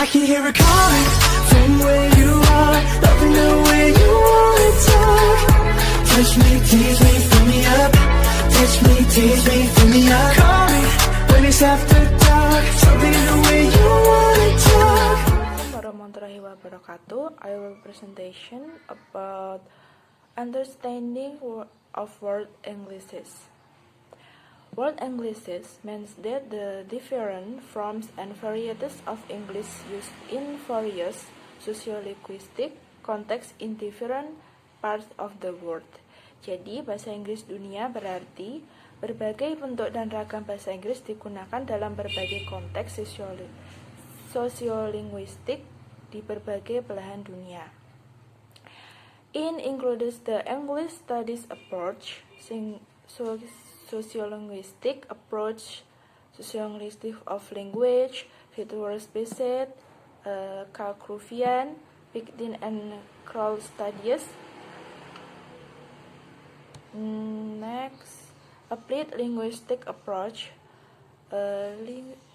I can hear it calling from where you are, loving the way you wanna talk. Touch me, tease me, fill me up. Touch me, tease me, fill me up. Call me when it's after dark, something in the way you wanna talk. Warahmatullahi wabarakatuh. Our presentation about understanding of word Englishes. Word Englishes means that the different forms and varieties of English used in various sociolinguistic contexts in different parts of the world. Jadi, bahasa Inggris dunia berarti berbagai bentuk dan ragam bahasa Inggris digunakan dalam berbagai konteks sosiolinguistik di berbagai belahan dunia. It includes the English studies approach, sociolinguistic approach, sociolinguistic of language, feature-based, Kalkruvian, Pickton and Kroll studies. Next, applied linguistic approach,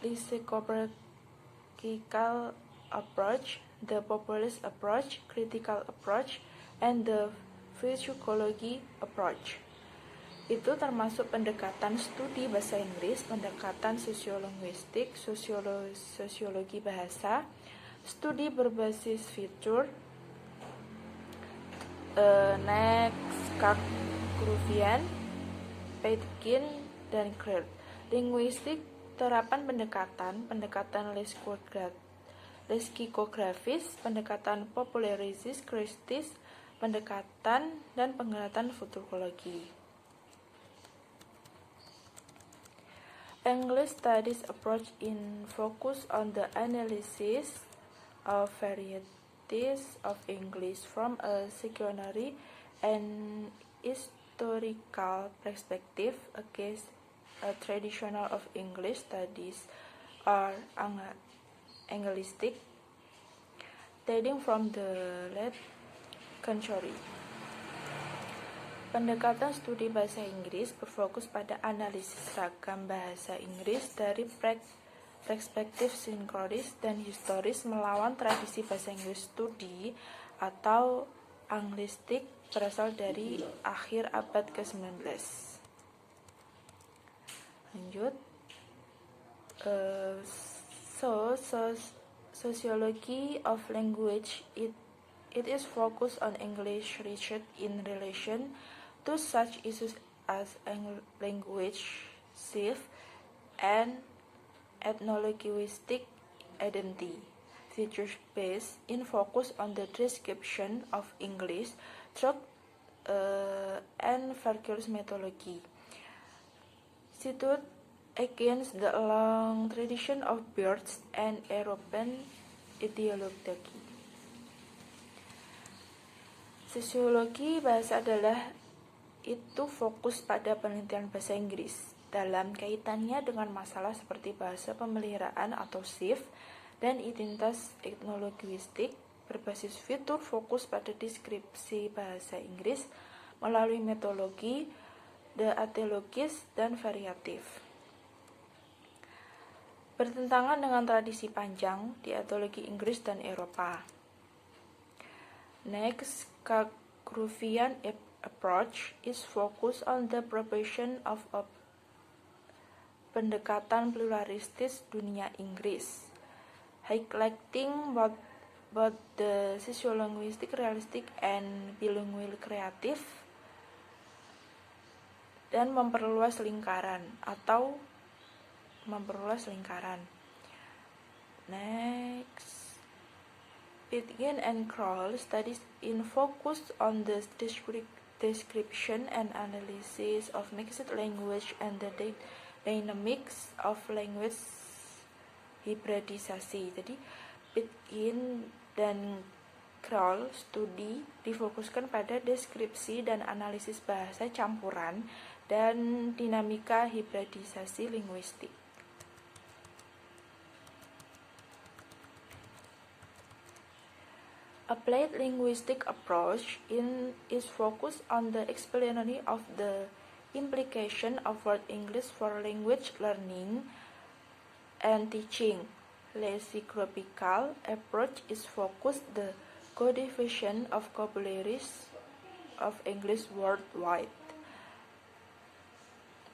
lexicographical approach, the populist approach, critical approach, and the physiology approach. Itu termasuk pendekatan studi bahasa Inggris, pendekatan sosiolinguistik, sosiologi bahasa, studi berbasis fitur, next Kalkruvian, Pickton, dan Kroll. Linguistik, terapan pendekatan leksikografis, pendekatan popularis, kritis, pendekatan dan pengertian futurologi. English studies approach in focus on the analysis of varieties of English from a secondary and historical perspective against a traditional of English studies or Anglistic dating from the late century. Pendekatan studi bahasa Inggris berfokus pada analisis ragam bahasa Inggris dari perspektif sinkronis dan historis melawan tradisi bahasa Inggris studi atau Anglistik berasal dari akhir abad ke-19. Lanjut. Sociology of language it is focused on English research in relation to such issues as language shift and ethnolinguistic identity. Features based in focus on the description of English through and various methodology. Situate against the long tradition of British and European ideology. Sosiologi bahasa adalah itu fokus pada penelitian bahasa Inggris dalam kaitannya dengan masalah seperti bahasa pemeliharaan atau shift dan identitas etnolinguistik berbasis fitur fokus pada deskripsi bahasa Inggris melalui metodologi deatilogis dan variatif. Bertentangan dengan tradisi panjang diatologi Inggris dan Eropa. Next, Kalkruvian approach is focused on the proposition of a pendekatan pluralistis dunia Inggris, highlighting both the sociolinguistic, realistic, and bilingual kreatif, dan memperluas lingkaran. Next, Pickton and Kroll studies in focus on the description and analysis of mixed language and the dynamics of language hybridisasi. Jadi, Pickton dan Kroll studi difokuskan pada deskripsi dan analisis bahasa campuran dan dinamika hybridisasi linguistik. Applied linguistic approach is focused on the explanation of the implication of word English for language learning and teaching, lexicographical approach is focused the codification of vocabularies of English worldwide.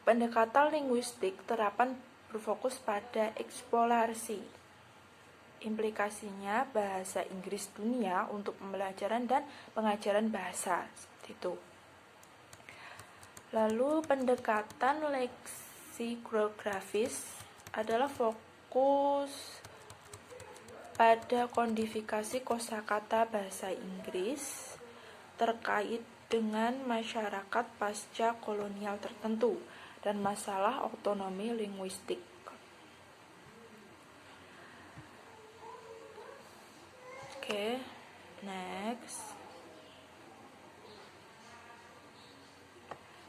Pendekatan linguistik terapan berfokus pada eksplorasi implikasinya bahasa Inggris dunia untuk pembelajaran dan pengajaran bahasa, seperti itu. Lalu pendekatan leksikografis adalah fokus pada kodifikasi kosakata bahasa Inggris terkait dengan masyarakat pasca kolonial tertentu dan masalah otonomi linguistik. Oke, next.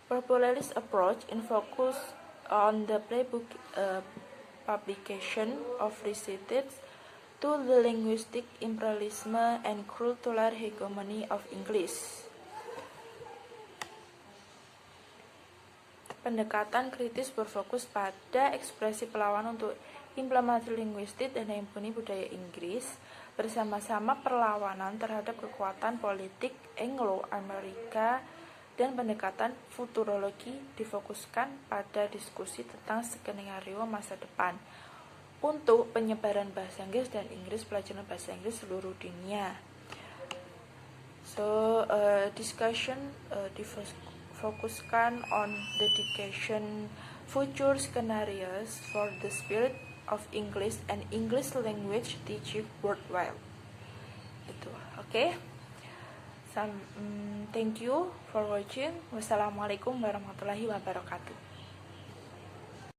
Popularist approach in focus on the publication of recitals to the linguistic imperialism and cultural hegemony of English. Pendekatan kritis berfokus pada ekspresi perlawanan untuk implementasi linguistik dan hegemoni budaya Inggris bersama-sama perlawanan terhadap kekuatan politik Anglo-Amerika, dan pendekatan futurologi difokuskan pada diskusi tentang skenario masa depan untuk penyebaran bahasa Inggris dan pelajaran bahasa Inggris seluruh dunia. So, discussion difokuskan on dedication future scenarios for the spirit of English and English language teaching worldwide. Itu, oke. Thank you for watching. Wassalamualaikum warahmatullahi wabarakatuh.